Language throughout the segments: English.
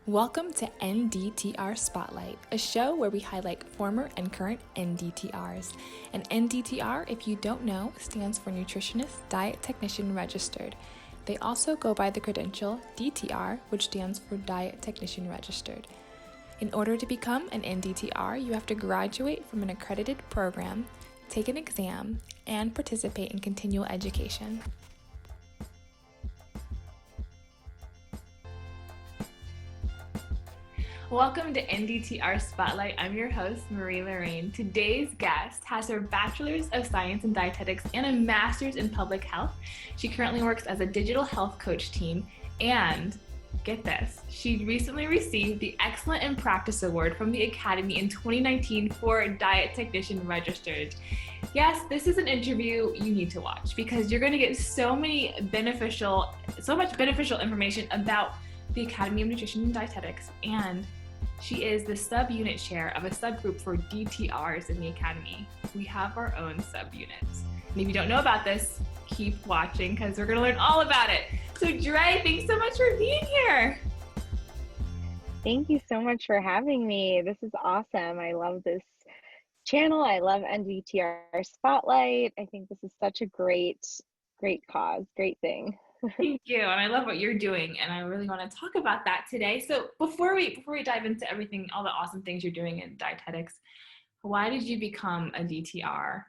Welcome to NDTR Spotlight, a show where we highlight former and current NDTRs. An NDTR, if you don't know, stands for Nutritionist, Diet Technician Registered. They also go by the credential DTR, which stands for Diet Technician Registered. In order to become an NDTR, you have to graduate from an accredited program, take an exam, and participate in continual education. Welcome to NDTR Spotlight. I'm your host, Marie Lorraine. Today's guest has her Bachelor's of Science in Dietetics and a Master's in Public Health. She currently works as a digital health coach team and, get this, she recently received the Excellent in Practice Award from the Academy in 2019 for Diet Technician Registered. Yes, this is an interview you need to watch because you're going to get so much beneficial information about the Academy of Nutrition and Dietetics, and she is the subunit chair of a subgroup for DTRs in the Academy. We have our own subunits. And if you don't know about this, keep watching because we're going to learn all about it. So Dre, thanks so much for being here. Thank you so much for having me. This is awesome. I love this channel. I love NDTR Spotlight. I think this is such a great cause, great thing. Thank you. And I love what you're doing. And I really want to talk about that today. So before we dive into everything, all the awesome things you're doing in dietetics, why did you become a DTR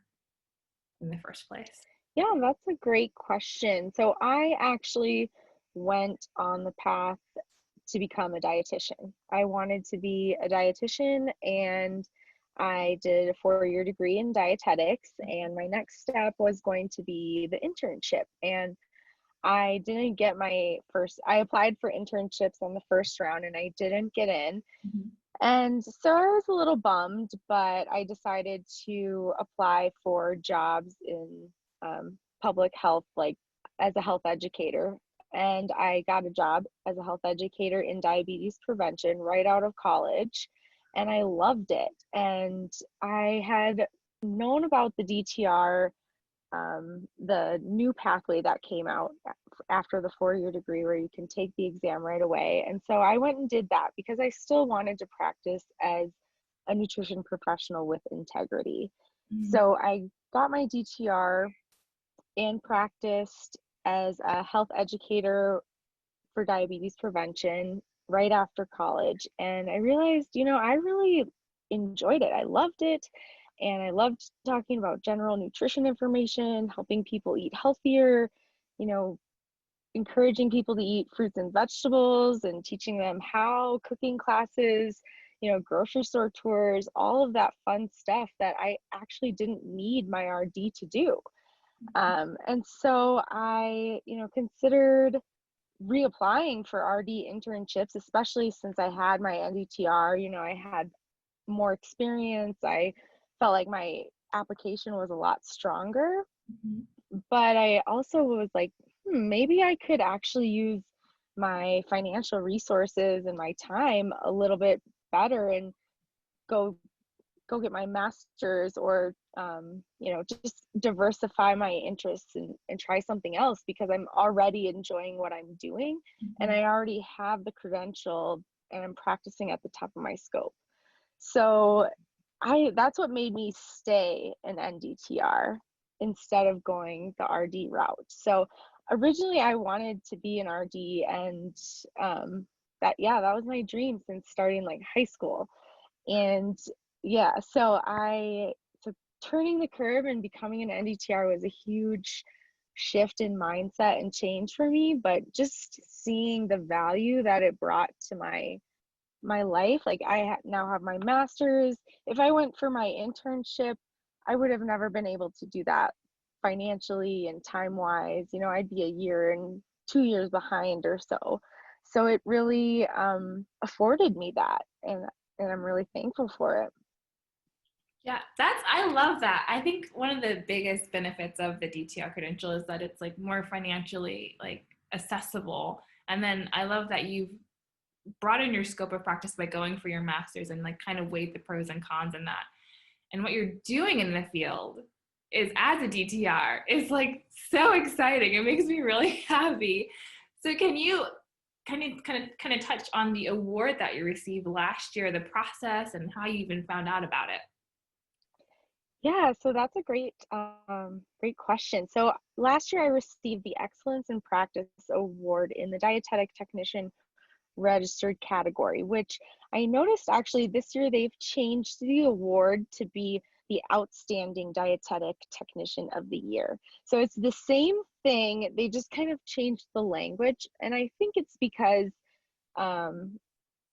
in the first place? Yeah, that's a great question. So I actually went on the path to become a dietitian. I wanted to be a dietitian, and I did a 4-year degree in dietetics, and my next step was going to be the internship. And I didn't get I applied for internships on the first round and I didn't get in. Mm-hmm. And so I was a little bummed, but I decided to apply for jobs in public health, like as a health educator. And I got a job as a health educator in diabetes prevention right out of college. And I loved it. And I had known about the DTR, the new pathway that came out after the 4-year degree where you can take the exam right away. And so I went and did that because I still wanted to practice as a nutrition professional with integrity. Mm-hmm. So I got my DTR and practiced as a health educator for diabetes prevention right after college. And I realized, I really enjoyed it. I loved it. And I loved talking about general nutrition information, helping people eat healthier, encouraging people to eat fruits and vegetables and teaching them how, cooking classes, grocery store tours, all of that fun stuff that I actually didn't need my RD to do. And so I, considered reapplying for RD internships, especially since I had my NDTR, I had more experience. I felt like my application was a lot stronger. Mm-hmm. But I also was like, maybe I could actually use my financial resources and my time a little bit better and go get my master's or, just diversify my interests and try something else because I'm already enjoying what I'm doing. Mm-hmm. And I already have the credential and I'm practicing at the top of my scope. So that's what made me stay an NDTR instead of going the RD route. So originally I wanted to be an RD, and that was my dream since starting like high school. And so turning the curve and becoming an NDTR was a huge shift in mindset and change for me, but just seeing the value that it brought to my life. Like I now have my master's. If I went for my internship, I would have never been able to do that financially and time-wise. I'd be a year and 2 years behind or so. So it really afforded me that, and I'm really thankful for it. Yeah, I love that. I think one of the biggest benefits of the DTR credential is that it's like more financially like accessible. And then I love that you've broaden your scope of practice by going for your master's and like kind of weigh the pros and cons in that. And what you're doing in the field is as a DTR is like so exciting. It makes me really happy. So can you kind of touch on the award that you received last year, the process, and how you even found out about it? Yeah, so that's a great question. So last year I received the Excellence in Practice Award in the Dietetic Technician registered category, which I noticed actually this year they've changed the award to be the Outstanding Dietetic Technician of the Year. So it's the same thing, they just kind of changed the language, and I think it's because um,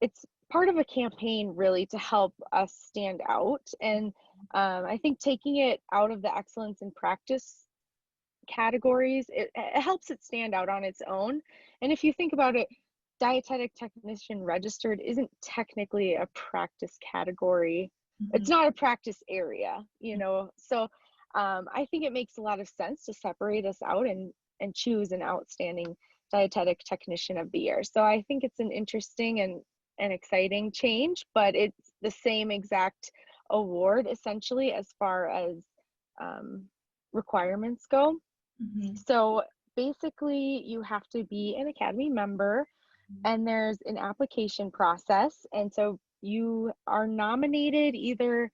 it's part of a campaign really to help us stand out. And I think taking it out of the excellence in practice categories, it helps it stand out on its own. And if you think about it, dietetic technician registered isn't technically a practice category. It's not a practice area, you know. So I think it makes a lot of sense to separate us out and choose an outstanding dietetic technician of the year. So I think it's an interesting and exciting change, but it's the same exact award essentially as far as requirements go. So basically you have to be an Academy member, and there's an application process. And so you are nominated either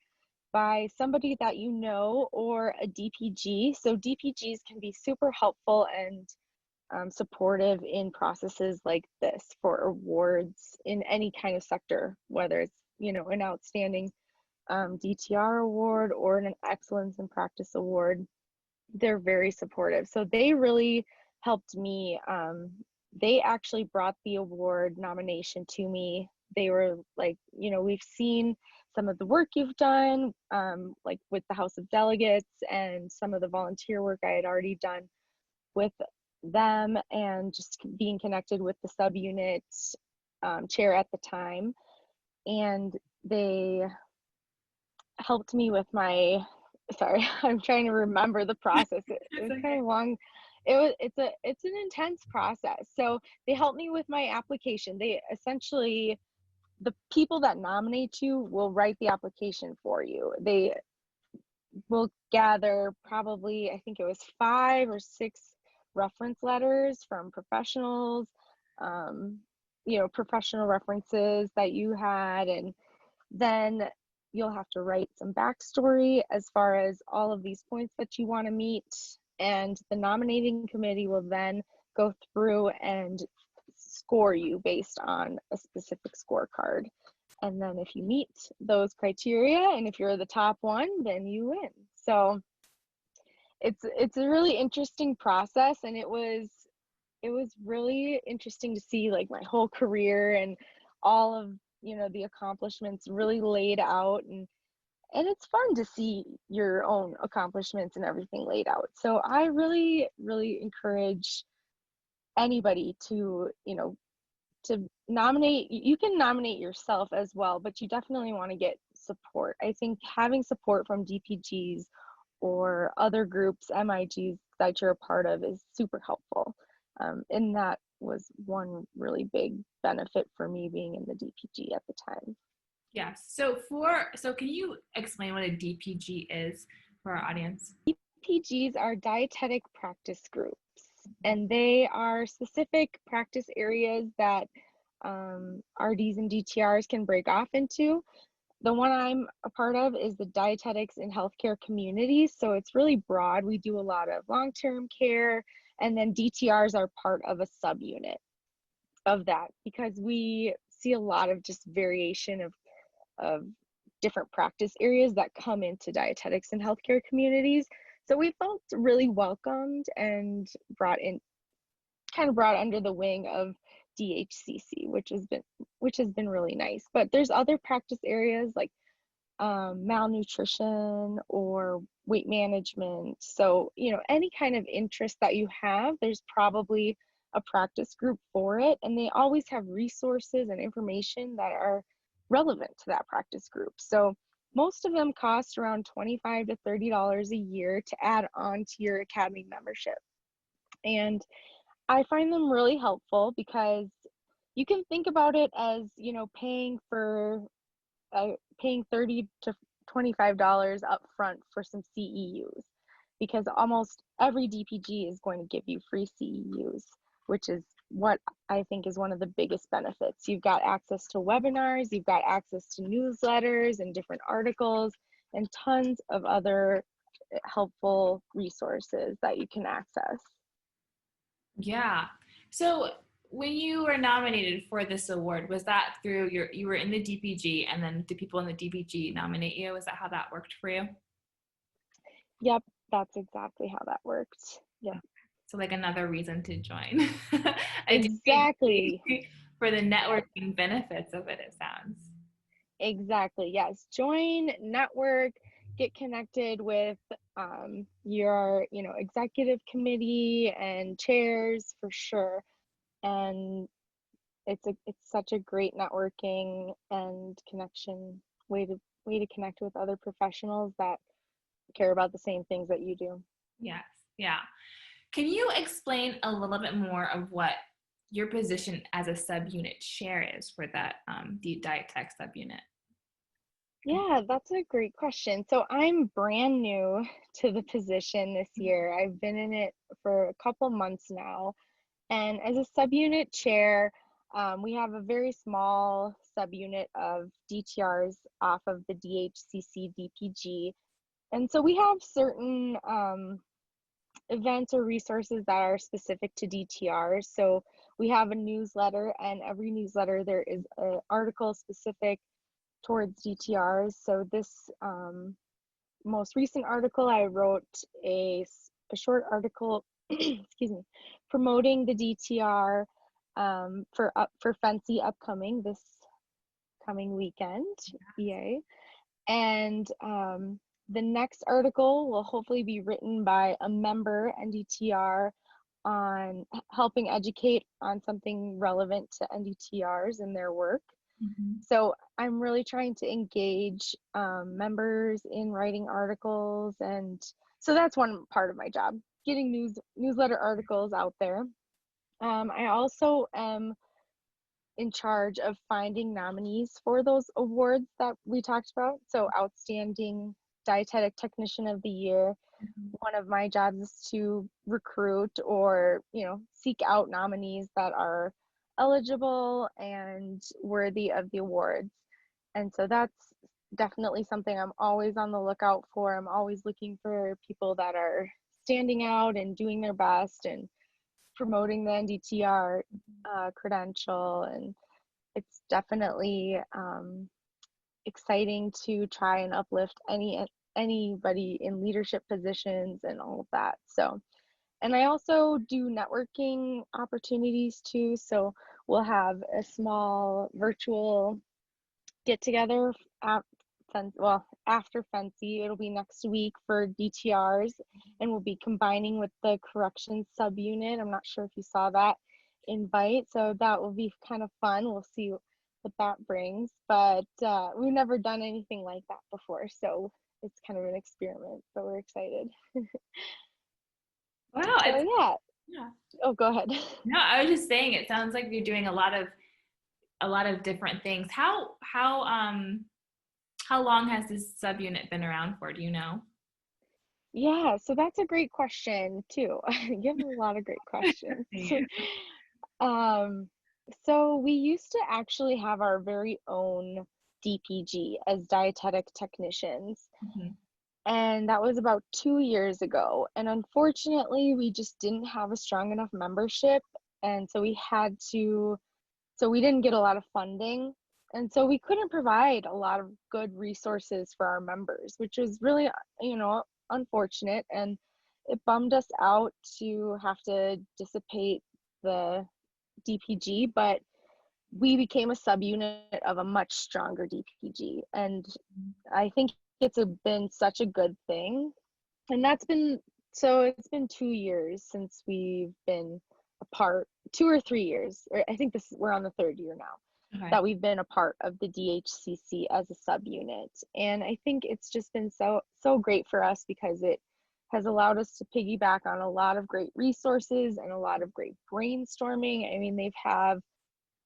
by somebody that you know or a DPG. So DPGs can be super helpful and supportive in processes like this for awards in any kind of sector, whether it's, you know, an outstanding DTR award or an excellence in practice award. They're very supportive. So they really helped me. They actually brought the award nomination to me. They were like, you know, we've seen some of the work you've done, like with the House of Delegates and some of the volunteer work I had already done with them, and just being connected with the subunit chair at the time. And they helped me with my, sorry, I'm trying to remember the process. It was Okay. kind of long. It's an intense process. So they helped me with my application. They essentially, the people that nominate you will write the application for you. They will gather probably, I think it was 5 or 6 reference letters from professionals, you know, professional references that you had, and then you'll have to write some backstory as far as all of these points that you want to meet. And the nominating committee will then go through and score you based on a specific scorecard. And then if you meet those criteria, and if you're the top one, then you win. So it's a really interesting process, and it was really interesting to see like my whole career and all of, you know, the accomplishments really laid out, and it's fun to see your own accomplishments and everything laid out. So I really encourage anybody to, you know, to nominate. You can nominate yourself as well, but you definitely want to get support. I think having support from DPGs or other groups, MIGs that you're a part of, is super helpful. And that was one really big benefit for me being in the DPG at the time. Yes. So can you explain what a DPG is for our audience? DPGs are dietetic practice groups, and they are specific practice areas that RDs and DTRs can break off into. The one I'm a part of is the Dietetics in Healthcare Communities. So it's really broad. We do a lot of long-term care, and then DTRs are part of a subunit of that, because we see a lot of just variation of different practice areas that come into dietetics and healthcare communities. So we felt really welcomed and brought under the wing of DHCC, which has been really nice. But there's other practice areas like malnutrition or weight management. So, you know, any kind of interest that you have, there's probably a practice group for it, and they always have resources and information that are relevant to that practice group. So most of them cost around $25 to $30 a year to add on to your Academy membership. And I find them really helpful because you can think about it as, you know, paying $30 to $25 up front for some CEUs, because almost every DPG is going to give you free CEUs, which is what I think is one of the biggest benefits. You've got access to webinars, you've got access to newsletters and different articles, and tons of other helpful resources that you can access. Yeah. So when you were nominated for this award, was that through you were in the DPG, and then the people in the DPG nominate you? Is that how that worked for you? Yep, that's exactly how that worked. Yep. So like another reason to join. I do Exactly. for the networking benefits of it, it sounds. Exactly. Yes. Join, network, get connected with your, executive committee and chairs for sure. And it's such a great networking and connection way to connect with other professionals that care about the same things that you do. Yes. Yeah. Can you explain a little bit more of what your position as a subunit chair is for that the Dietetics subunit? Yeah, that's a great question. So I'm brand new to the position this year. I've been in it for a couple months now. And as a subunit chair, we have a very small subunit of DTRs off of the DHCC DPG. And so we have certain events or resources that are specific to DTRs. So we have a newsletter, and every newsletter there is an article specific towards DTRs. So this most recent article, I wrote a short article, excuse me, promoting the DTR for Fancy upcoming this coming weekend. Yay! And the next article will hopefully be written by a member NDTR on helping educate on something relevant to NDTRs and their work. Mm-hmm. So I'm really trying to engage members in writing articles, and so that's one part of my job, getting newsletter articles out there. I also am in charge of finding nominees for those awards that we talked about. So Outstanding Dietetic Technician of the Year. Mm-hmm. One of my jobs is to recruit or, seek out nominees that are eligible and worthy of the awards. And so that's definitely something I'm always on the lookout for. I'm always looking for people that are standing out and doing their best and promoting the NDTR credential. And it's definitely exciting to try and uplift anybody in leadership positions and all of that. So, and I also do networking opportunities too. So we'll have a small virtual get together after Fancy. It'll be next week for DTRs, and we'll be combining with the corrections subunit. I'm not sure if you saw that invite, so that will be kind of fun. We'll see what that brings, but we've never done anything like that before, so it's kind of an experiment, but we're excited. Wow. So yeah. Oh, go ahead. No, I was just saying it sounds like you're doing a lot of different things. How long has this subunit been around for? Do you know? Yeah, so that's a great question too. You have a lot of great questions. Um, so we used to actually have our very own DPG as dietetic technicians, Mm-hmm. and that was about 2 years ago. And unfortunately, we just didn't have a strong enough membership, and so we didn't get a lot of funding. And so we couldn't provide a lot of good resources for our members, which was really, unfortunate. And it bummed us out to have to dissipate the DPG, but we became a subunit of a much stronger DPG. And I think been such a good thing. And it's been 2 years since we've been apart, 2 or 3 years, or I think we're on the third year now. Okay. That we've been a part of the DHCC as a subunit. And I think it's just been so great for us because it has allowed us to piggyback on a lot of great resources and a lot of great brainstorming. I mean, they've have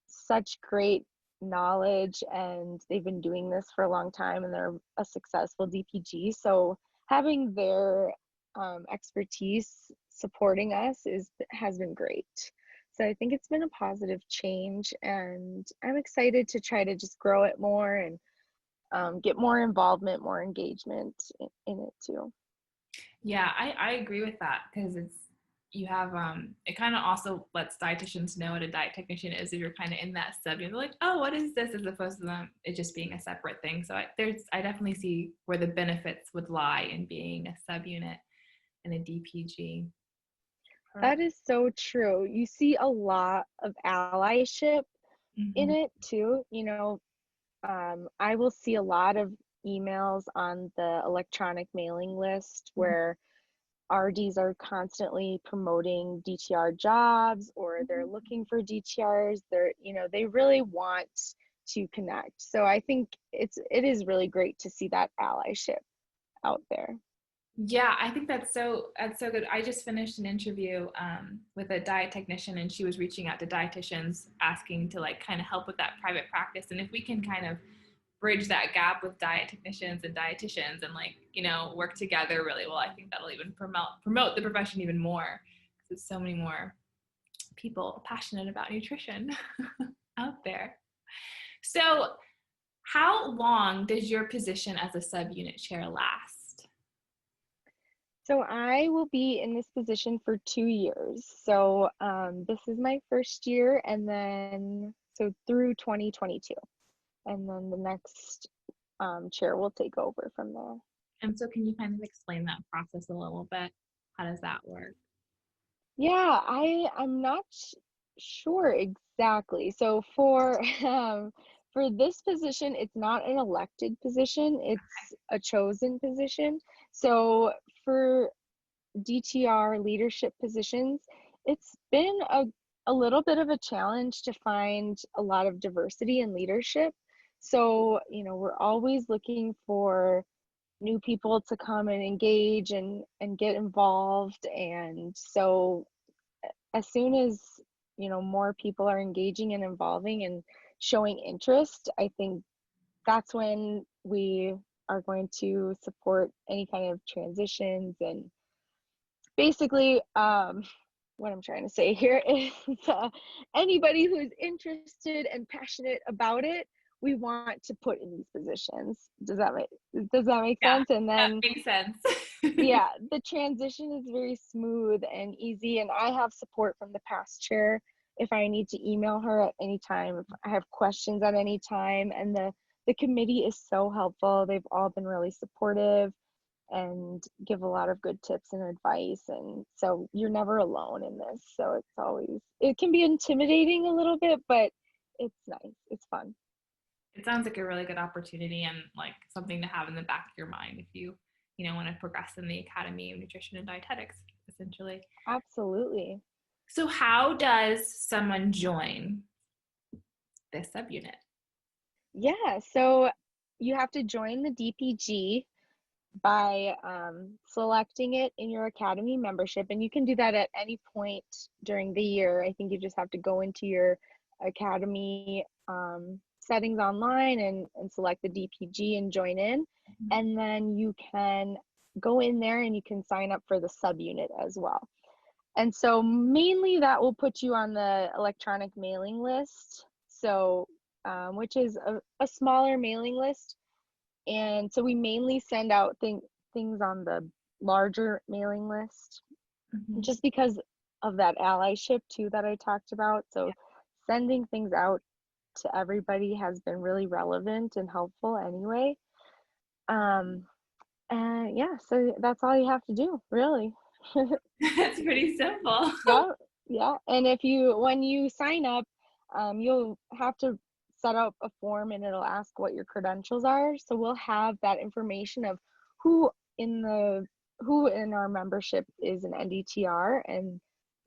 such great knowledge, and they've been doing this for a long time, and they're a successful DPG. So having their expertise supporting us has been great. So I think it's been a positive change, and I'm excited to try to just grow it more and get more involvement, more engagement in it too. Yeah, I agree with that because you have it kind of also lets dietitians know what a diet technician is if you're kind of in that sub. You're like, oh, what is this, as opposed to them it just being a separate thing. So I definitely see where the benefits would lie in being a subunit in a DPG. That is so true. You see a lot of allyship in Mm-hmm. it too. I will see a lot of emails on the electronic mailing list where RDs are constantly promoting DTR jobs, or they're looking for DTRs. They really want to connect. So I think it is really great to see that allyship out there. Yeah, I think that's so good. I just finished an interview with a diet technician, and she was reaching out to dietitians asking to like kind of help with that private practice. And if we can kind of bridge that gap with diet technicians and dietitians and work together really well, I think that'll even promote the profession even more, because there's so many more people passionate about nutrition out there. So how long does your position as a subunit chair last? So I will be in this position for 2 years. So this is my first year, and then so through 2022, and then the next chair will take over from there. And so can you kind of explain that process a little bit? How does that work? Yeah, I'm not sure exactly. So for this position, it's not an elected position, it's a chosen position. So for DTR leadership positions, it's been a little bit of a challenge to find a lot of diversity in leadership. So, we're always looking for new people to come and engage and get involved. And so as soon as, more people are engaging and involving and showing interest, I think that's when we are going to support any kind of transitions. And basically, what I'm trying to say here is anybody who is interested and passionate about it, we want to put in these positions. Does that make Yeah, sense? And that then makes sense. yeah, the transition is very smooth and easy, and I have support from the past chair if I need to email her at any time, if I have questions at any time. And the committee is so helpful. They've all been really supportive and give a lot of good tips and advice, and so you're never alone in this. So it can be intimidating a little bit, but it's nice, it's fun. It sounds like a really good opportunity and like something to have in the back of your mind if you want to progress in the Academy of Nutrition and Dietetics, essentially. Absolutely. So how does someone join this subunit? Yeah, so you have to join the DPG by selecting it in your Academy membership, and you can do that at any point during the year. I think you just have to go into your Academy settings online and select the DPG and join in. And then you can go in there and you can sign up for the subunit as well. And so mainly that will put you on the electronic mailing list, so which is a smaller mailing list. And so we mainly send out things on the larger mailing list, just because of that allyship too that I talked about. So sending things out to everybody has been really relevant and helpful anyway. And yeah, so that's all you have to do, really. That's pretty simple. Yeah, yeah. And when you sign up, you'll have to set up a form, and it'll ask what your credentials are. So we'll have that information of who who in our membership is an NDTR, and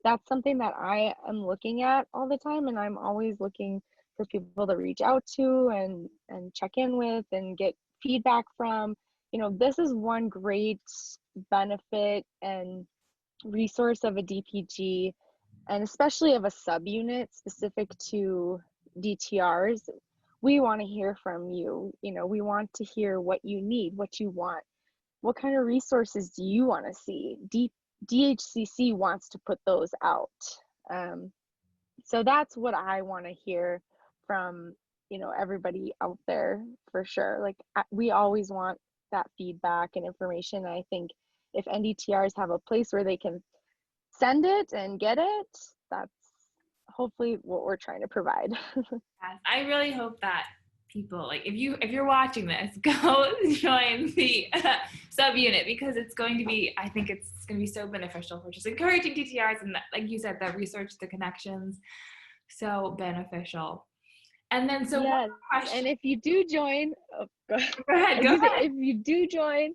that's something that I am looking at all the time, and I'm always looking for people to reach out to and check in with and get feedback from. This is one great benefit and resource of a DPG, and especially of a subunit specific to DTRs. We want to hear from you. We want to hear what you need, what you want. What kind of resources do you want to see? DHCC wants to put those out. So that's what I want to hear from, everybody out there for sure. Like we always want that feedback and information. And I think if NDTRs have a place where they can send it and get it, that's hopefully what we're trying to provide. Yes, I really hope that people, like, if you're watching this, go join the subunit, because it's going to be, I think it's going to be so beneficial for just encouraging DTRs, and that, like you said, the research, the connections, so beneficial. And then, so one Yes, question. and if you do join, Go ahead. I Go was gonna say, ahead. if you do join,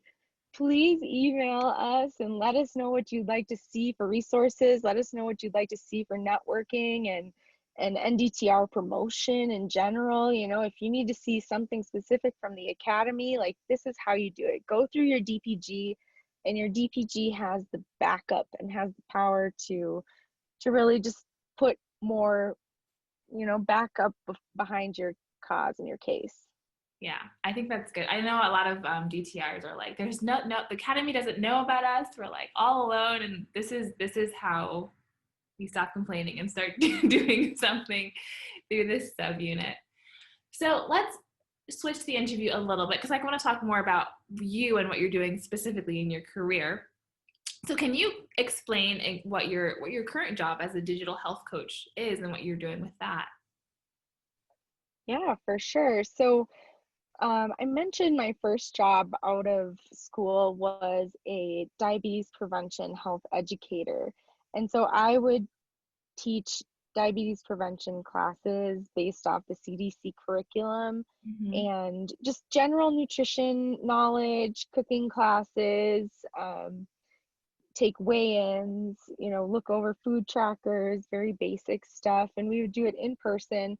please email us and let us know what you'd like to see for resources. Let us know what you'd like to see for networking and NDTR promotion in general. If you need to see something specific from the academy, like this is how you do it. Go through your DPG, and your DPG has the backup and has the power to really just put more, backup behind your cause and your case. Yeah, I think that's good. I know a lot of DTRs are like, there's no, the academy doesn't know about us. We're like all alone, and this is how we stop complaining and start doing something through this subunit. So let's switch the interview a little bit, because I want to talk more about you and what you're doing specifically in your career. So can you explain what your current job as a digital health coach is and what you're doing with that? Yeah, for sure. So I mentioned my first job out of school was a diabetes prevention health educator. And so I would teach diabetes prevention classes based off the CDC curriculum Mm-hmm. and just general nutrition knowledge, cooking classes, take weigh-ins, look over food trackers, very basic stuff. And we would do it in person,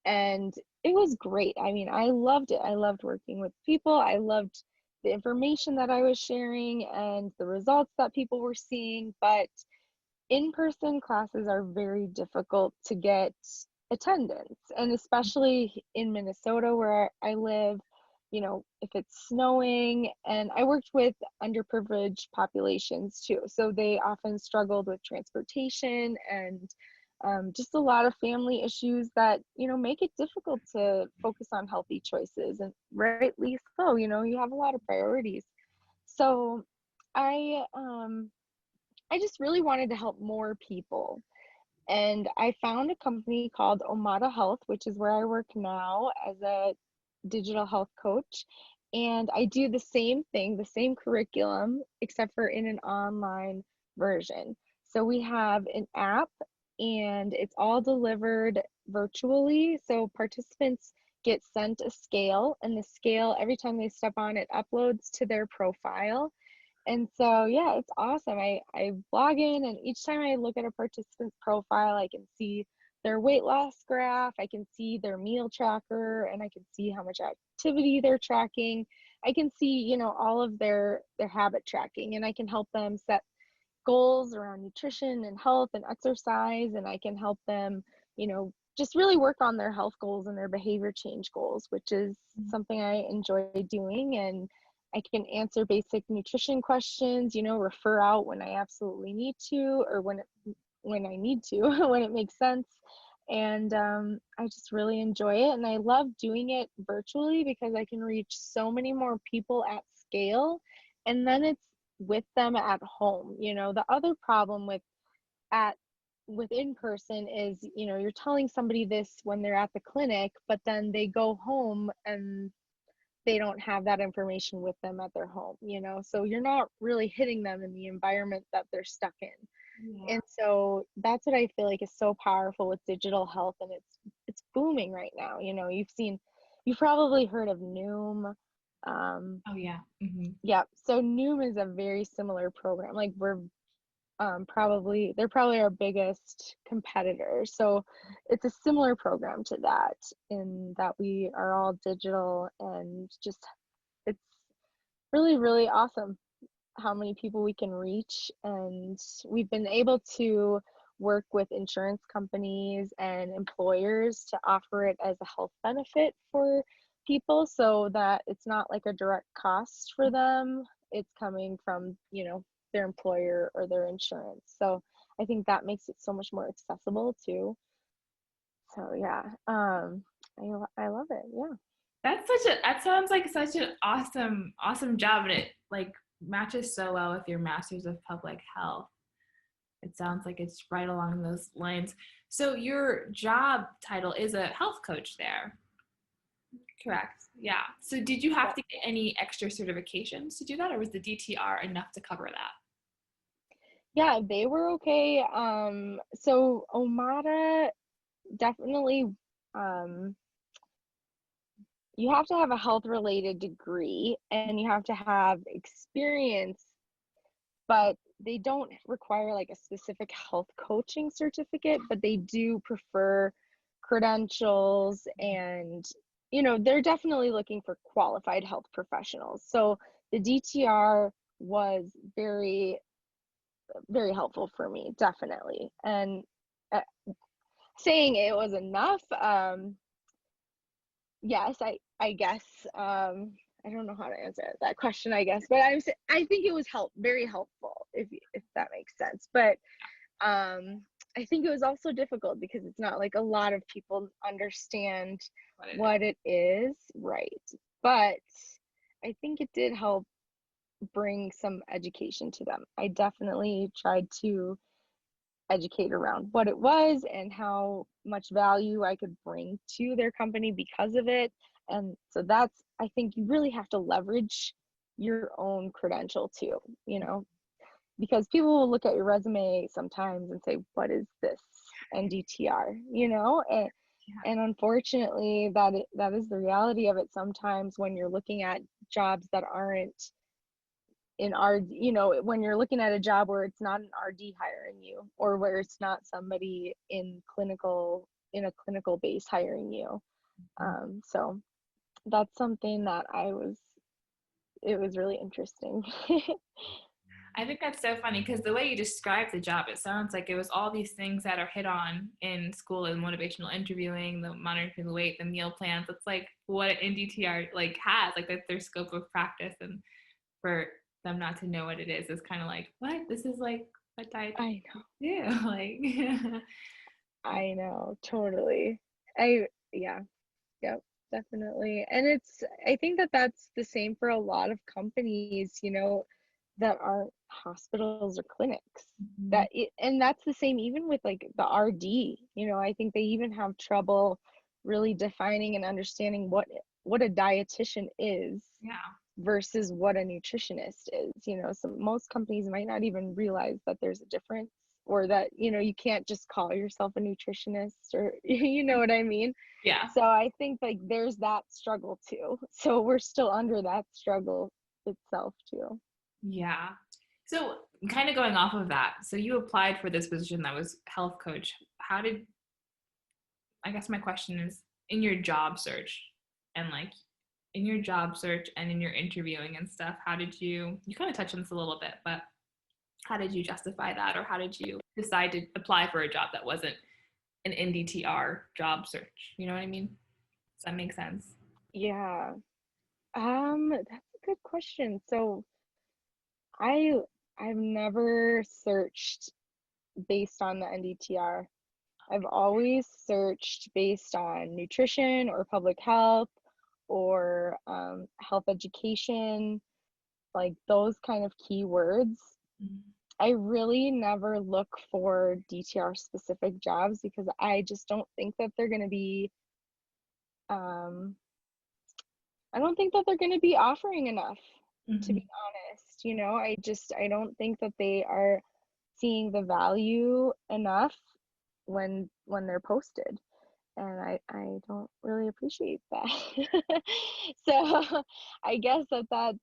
and it was great. I mean, I loved it. I loved working with people. I loved the information that I was sharing and the results that people were seeing. But in-person classes are very difficult to get attendance, and especially in Minnesota where I live, if it's snowing. And I worked with underprivileged populations too, so they often struggled with transportation and just a lot of family issues that make it difficult to focus on healthy choices, and rightly so. You have a lot of priorities. So I just really wanted to help more people, and I found a company called Omada Health, which is where I work now as a digital health coach. And I do the same thing, the same curriculum, except for in an online version. So we have an app, and it's all delivered virtually. So participants get sent a scale, and the scale, every time they step on it, uploads to their profile. And so, yeah, it's awesome. I log in, and each time I look at a participant's profile, I can see their weight loss graph, I can see their meal tracker, and I can see how much activity they're tracking. I can see, all of their habit tracking, and I can help them set goals around nutrition and health and exercise, and I can help them, just really work on their health goals and their behavior change goals, which is something I enjoy doing. And I can answer basic nutrition questions, refer out when I absolutely need to, or when I need to, when it makes sense. And I just really enjoy it. And I love doing it virtually because I can reach so many more people at scale. And then it's with them at home. The other problem with in person is, you're telling somebody this when they're at the clinic, but then they go home and they don't have that information with them at their home, so you're not really hitting them in the environment that they're stuck in. Yeah. And so that's what I feel like is so powerful with digital health, and it's booming right now. You've probably heard of Noom. Oh yeah. Mm-hmm. Yeah, so Noom is a very similar program. Like we're they're probably our biggest competitor. So it's a similar program to that, in that we are all digital, and just it's really, really awesome how many people we can reach. And we've been able to work with insurance companies and employers to offer it as a health benefit for people, so that it's not like a direct cost for them. It's coming from, their employer or their insurance. So I think that makes it so much more accessible too. So yeah, I love it. Yeah. That sounds like such an awesome job, and it like matches so well with your master's of public health. It sounds like it's right along those lines. So your job title is a health coach there. Correct. Yeah. So did you have Yeah. to get any extra certifications to do that, or was the DTR enough to cover that? Yeah, they were okay. So Omada definitely, um, you have to have a health related degree and you have to have experience, but they don't require like a specific health coaching certificate, but they do prefer credentials, and they're definitely looking for qualified health professionals. So the DTR was very, very helpful for me, definitely. And uh, saying it was enough, yes, I guess, I don't know how to answer that question, I guess, but I think it was very helpful, if that makes sense. But I think it was also difficult because it's not like a lot of people understand what it is, right? But I think it did help bring some education to them. I definitely tried to educate around what it was and how much value I could bring to their company because of it. And so I think you really have to leverage your own credential too, because people will look at your resume sometimes and say, what is this NDTR, and unfortunately that is the reality of it sometimes when you're looking at jobs that aren't in when you're looking at a job where it's not an RD hiring you, or where it's not somebody in a clinical base hiring you. So that's something that it was really interesting. I think that's so funny because the way you describe the job, it sounds like it was all these things that are hit on in school, and motivational interviewing, the monitoring the weight, the meal plans. It's like what NDTR like has, like that's their scope of practice, and for them not to know what it is kind of like, what? This is like what diet I know. do? Like, I know, totally. Yeah, yep, definitely. And I think that that's the same for a lot of companies, that aren't hospitals or clinics. And that's the same even with like the RD. I think they even have trouble really defining and understanding what a dietitian is yeah. versus what a nutritionist is. So most companies might not even realize that there's a difference, or that you can't just call yourself a nutritionist, or you know what I mean. Yeah. So I think like there's that struggle too. So we're still under that struggle itself too. Yeah. So kind of going off of that, so you applied for this position that was health coach. I guess my question is, in your job search, and like in your job search and in your interviewing and stuff, how did you kind of touched on this a little bit, but how did you justify that, or how did you decide to apply for a job that wasn't an NDTR job search? You know what I mean? Does that make sense? Yeah. That's a good question. So I I've never searched based on the NDTR. I've always searched based on nutrition or public health, or health education, like those kind of keywords. I really never look for DTR specific jobs because I just don't think that they're going to be, I don't think that they're going to be offering enough, to be honest. I don't think that they are seeing the value enough when they're posted, and I don't really appreciate that. So I guess that's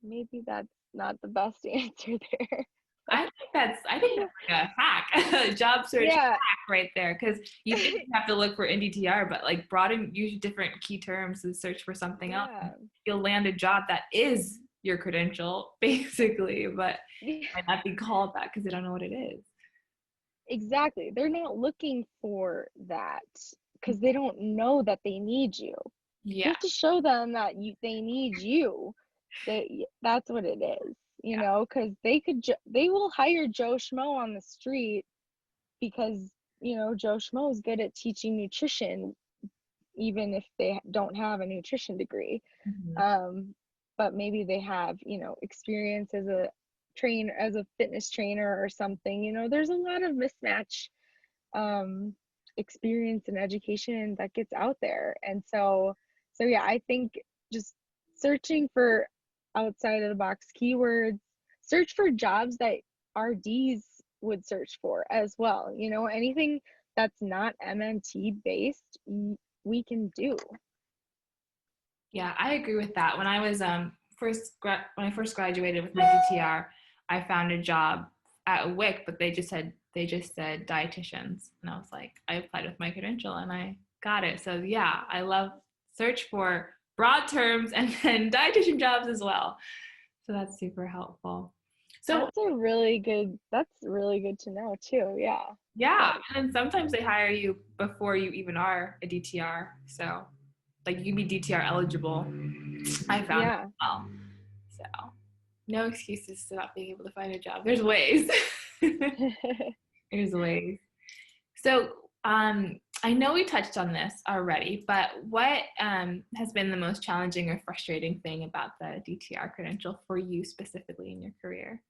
maybe that's not the best answer there. I think that's like a hack, a job search Yeah. hack right there. Because you think you have to look for NDTR, but like use different key terms and search for something else. Yeah. You'll land a job that is your credential, basically, but might not be called that because they don't know what it is. Exactly. They're not looking for that because they don't know that they need you. You Yeah. have to show them that they need you. That's what it is, because they will hire Joe Schmo on the street because Joe Schmo is good at teaching nutrition, even if they don't have a nutrition degree. But maybe they have, experience as a fitness trainer or something. There's a lot of mismatch experience and education that gets out there. And so yeah, I think just searching for outside of the box keywords, search for jobs that RDs would search for as well. Anything that's not MNT based, we can do. Yeah, I agree with that. When I was when I first graduated with my DTR, I found a job at WIC, but they just said dietitians, and I was like, I applied with my credential and I got it. So yeah, I love search for broad terms and then dietitian jobs as well. So that's super helpful. So that's really good to know too. Yeah. Yeah, and sometimes they hire you before you even are a DTR. So like you can be DTR eligible. I found Yeah. as well. So no excuses to not being able to find a job. There's ways. There's ways. So I know we touched on this already, but what has been the most challenging or frustrating thing about the DTR credential for you specifically in your career?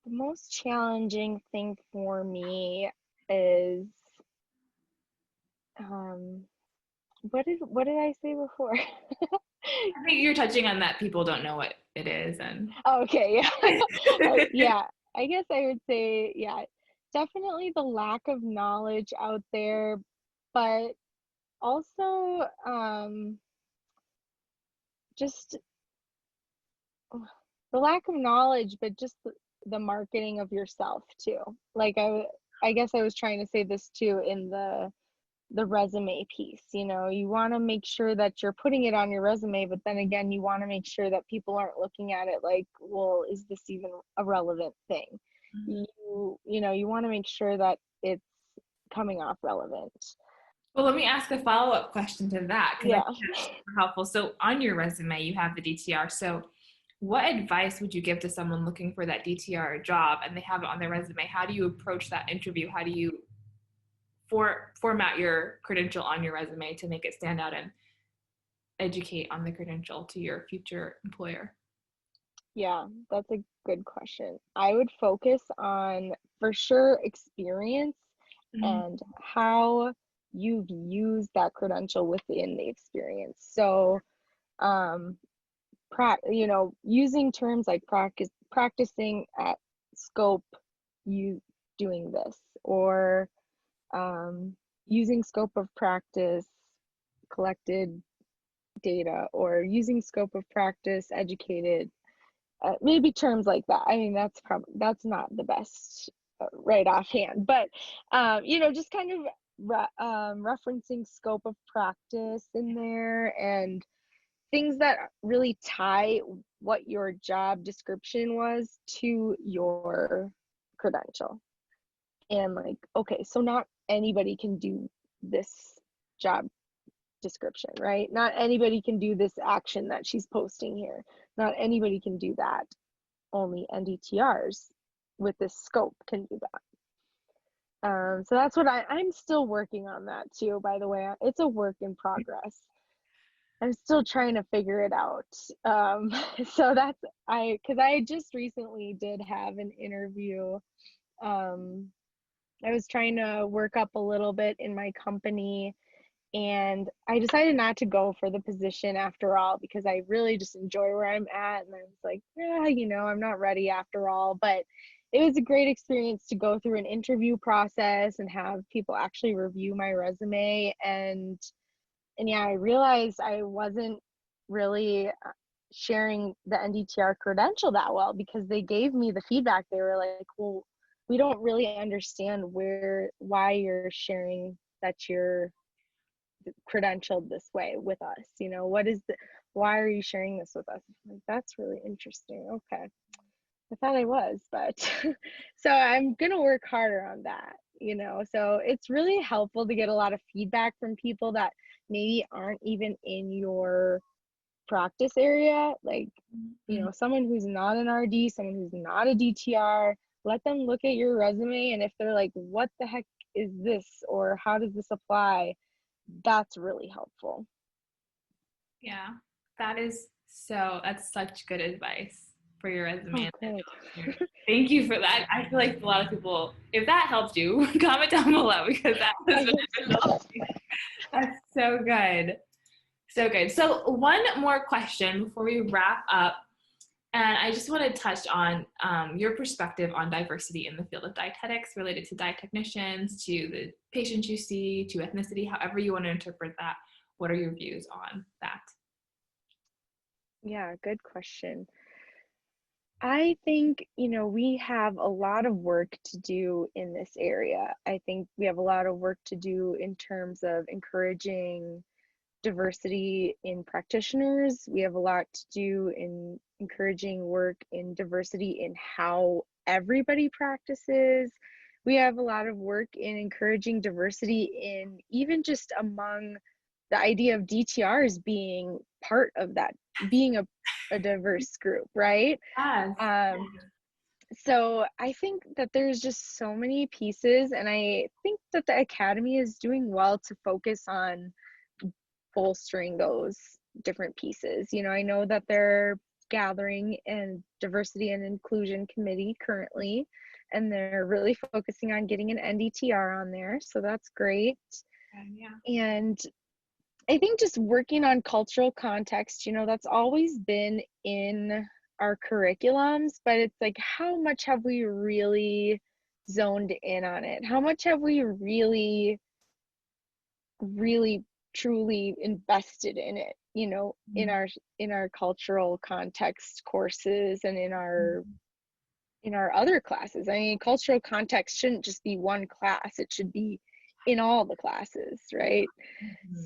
The most challenging thing for me is what did I say before? I think you're touching on that people don't know what it is. And Okay, yeah. Yeah, I guess I would say, yeah, definitely the lack of knowledge out there, but also just the lack of knowledge, but just the marketing of yourself too. Like I guess I was trying to say this too in the resume piece. You want to make sure that you're putting it on your resume, but then again, you want to make sure that people aren't looking at it like, well, is this even a relevant thing? You want to make sure that it's coming off relevant. well, let me ask a follow-up question to that because I Yeah. think that's super helpful. So on your resume, you have the DTR. So what advice would you give to someone looking for that DTR job and they have it on their resume? How do you approach that interview? How do you format your credential on your resume to make it stand out and educate on the credential to your future employer? Yeah, that's a good question. I would focus on, for sure, experience and how you've used that credential within the experience. So, using terms like practicing at scope, you doing this, or using scope of practice, collected data, or using scope of practice, educated, maybe terms like that. I mean, that's not the best right offhand, but just kind of referencing scope of practice in there and things that really tie what your job description was to your credential. And like, okay, so not anybody can do this job description, right? Not anybody can do this action that she's posting here. Not anybody can do that. Only NDTRs with this scope can do that. So that's what I'm still working on that too, by the way. It's a work in progress. I'm still trying to figure it out. So because I just recently did have an interview. I was trying to work up a little bit in my company, and I decided not to go for the position after all because I really just enjoy where I'm at. And I was like, yeah, I'm not ready after all. But it was a great experience to go through an interview process and have people actually review my resume. And yeah, I realized I wasn't really sharing the NDTR credential that well because they gave me the feedback. They were like, well, we don't really understand why you're sharing that you're credentialed this way with us. Why are you sharing this with us? Like, that's really interesting. Okay. I thought I was, but so I'm going to work harder on that, so it's really helpful to get a lot of feedback from people that maybe aren't even in your practice area. Like, someone who's not an RD, someone who's not a DTR, let them look at your resume, and if they're like, what the heck is this, or how does this apply, that's really helpful. Yeah, that's such good advice for your resume. Oh, good. Thank you for that. I feel like a lot of people, if that helped you, comment down below, because that was beneficial. That's so good. So good. So one more question before we wrap up. And I just want to touch on your perspective on diversity in the field of dietetics related to diet technicians, to the patients you see, to ethnicity, however you want to interpret that. What are your views on that? Yeah, good question. I think, we have a lot of work to do in this area. I think we have a lot of work to do in terms of encouraging diversity in practitioners. We have a lot to do in encouraging work in diversity in how everybody practices. We have a lot of work in encouraging diversity in even just among the idea of DTRs being part of that, being a diverse group, right? Yes. So I think that there's just so many pieces, and I think that the Academy is doing well to focus on bolstering those different pieces. I know that they're gathering and diversity and inclusion committee currently, and they're really focusing on getting an NDTR on there. So that's great. Yeah. And I think just working on cultural context, that's always been in our curriculums, but it's like, how much have we really zoned in on it? How much have we really, really truly invested in it, in our cultural context courses and in our other classes? I mean, cultural context shouldn't just be one class, it should be in all the classes, right?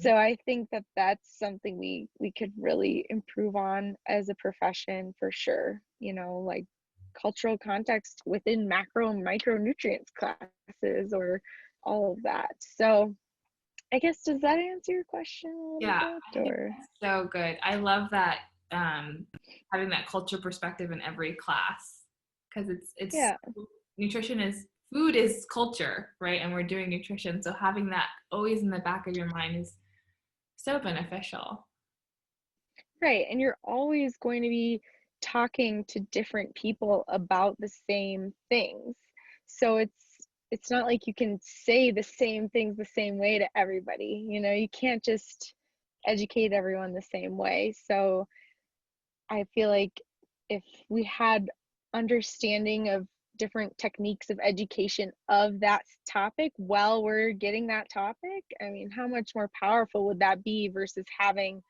So I think that that's something we could really improve on as a profession for sure, like cultural context within macro and micronutrients classes or all of that. So I guess, does that answer your question a little bit? Or So good. I love that, having that culture perspective in every class, because it's yeah, food is culture, right? And we're doing nutrition, so having that always in the back of your mind is so beneficial. right. And you're always going to be talking to different people about the same things. So it's not like you can say the same things the same way to everybody. You can't just educate everyone the same way. So I feel like if we had understanding of different techniques of education of that topic while we're getting that topic, I mean, how much more powerful would that be versus having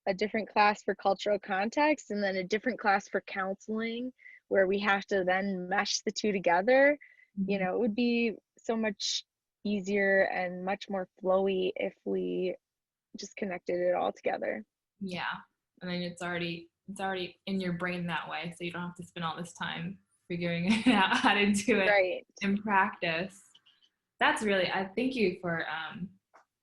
a different class for cultural context and then a different class for counseling where we have to then mesh the two together? It would be so much easier and much more flowy if we just connected it all together. Yeah, and then it's already in your brain that way, so you don't have to spend all this time figuring out how to do it Right. in practice. That's really, I thank you for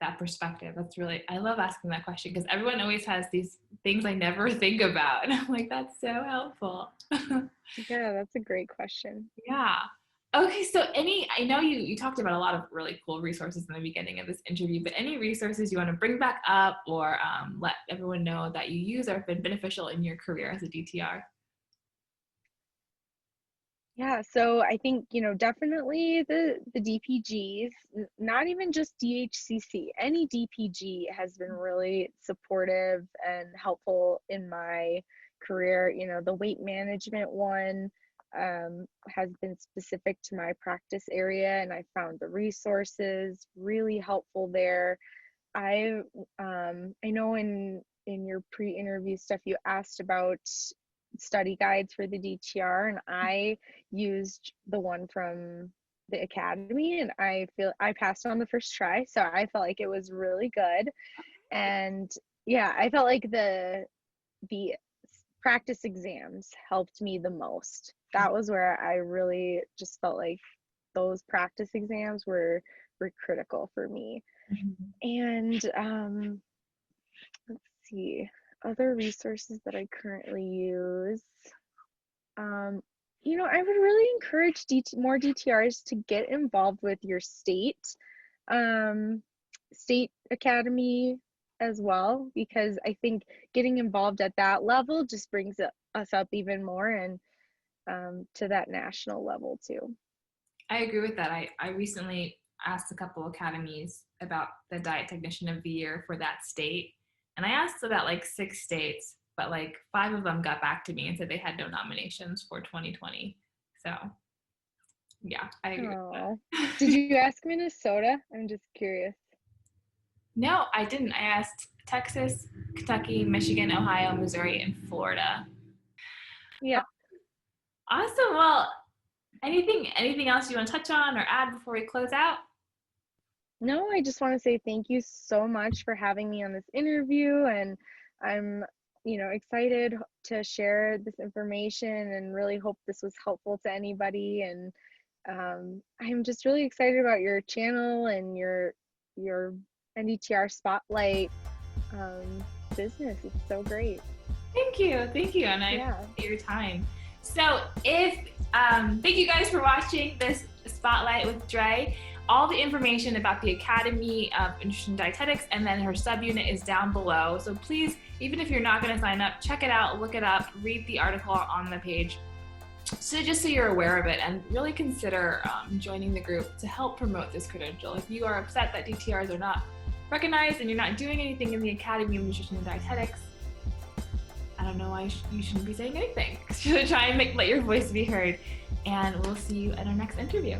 that perspective. That's really, I love asking that question, because everyone always has these things I never think about, and I'm like, that's so helpful. Yeah, that's a great question. Yeah. Okay, so I know you talked about a lot of really cool resources in the beginning of this interview, but any resources you want to bring back up or let everyone know that you use or have been beneficial in your career as a DTR? Yeah, so I think, definitely the DPGs, not even just DHCC, any DPG has been really supportive and helpful in my career. The weight management one has been specific to my practice area, and I found the resources really helpful there. I know in your pre-interview stuff you asked about study guides for the DTR, and I used the one from the Academy, and I feel I passed on the first try, so I felt like it was really good. And yeah, I felt like the practice exams helped me the most. That was where I really just felt like those practice exams were critical for me. And let's see, other resources that I currently use. I would really encourage more DTRs to get involved with your um, state academy as well, because I think getting involved at that level just brings us up even more, and to that national level too. I agree with that. I recently asked a couple academies about the Diet Technician of the Year for that state. And I asked about like 6 states, but like 5 of them got back to me and said they had no nominations for 2020. So yeah, I agree with that. Did you ask Minnesota? I'm just curious. No, I didn't. I asked Texas, Kentucky, Michigan, Ohio, Missouri, and Florida. Yeah. Awesome. Well, anything else you want to touch on or add before we close out? No, I just want to say thank you so much for having me on this interview, and I'm, excited to share this information and really hope this was helpful to anybody. And I'm just really excited about your channel and your NDTR Spotlight business. It's so great. Thank you, and I appreciate your time. So thank you guys for watching this Spotlight with Dre. All the information about the Academy of Nutrition Dietetics and then her subunit is down below. So please, even if you're not going to sign up, check it out, look it up, read the article on the page. So just so you're aware of it, and really consider joining the group to help promote this credential. If you are upset that DTRs are not recognized and you're not doing anything in the Academy of Nutrition and Dietetics, I don't know why you shouldn't be saying anything. So try and let your voice be heard. And we'll see you at our next interview.